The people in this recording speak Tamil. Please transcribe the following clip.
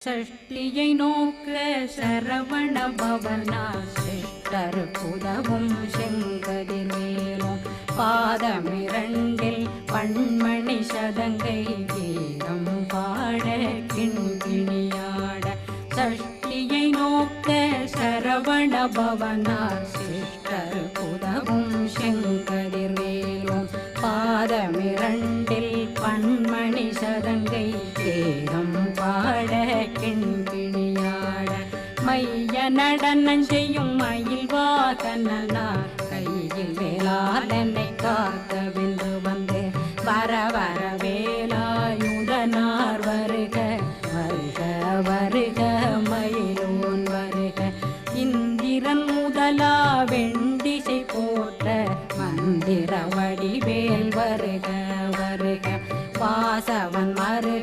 சஷ்டியை நோக்க சரவண பவனா சிஷ்டர் புதவும் செங்கதிர்வேலும் பாதமிரண்டில் பண்மணி சதங்கை கீதம் பாட கிண்கிணியாட சஷ்டியை நோக்க சரவண பவனா சிஷ்டர் புதவும் செங்கதிர்வேலும் பாதமிரண்டில் பண்மணி சதங்கை கீதம் பாட கிண்கிணியாட மைய நடனம் செய்யும் மயில் வாகனார் கையில் வேளாளனை காக்க வென்று வந்து வர வர வேலாயுதனார் வருக வருக வருக மயிலோன் வருக இந்திரன் முதலா வெண்டிசை போற்ற மந்திர வடிவேல் வருக வருக வாசவன் மறு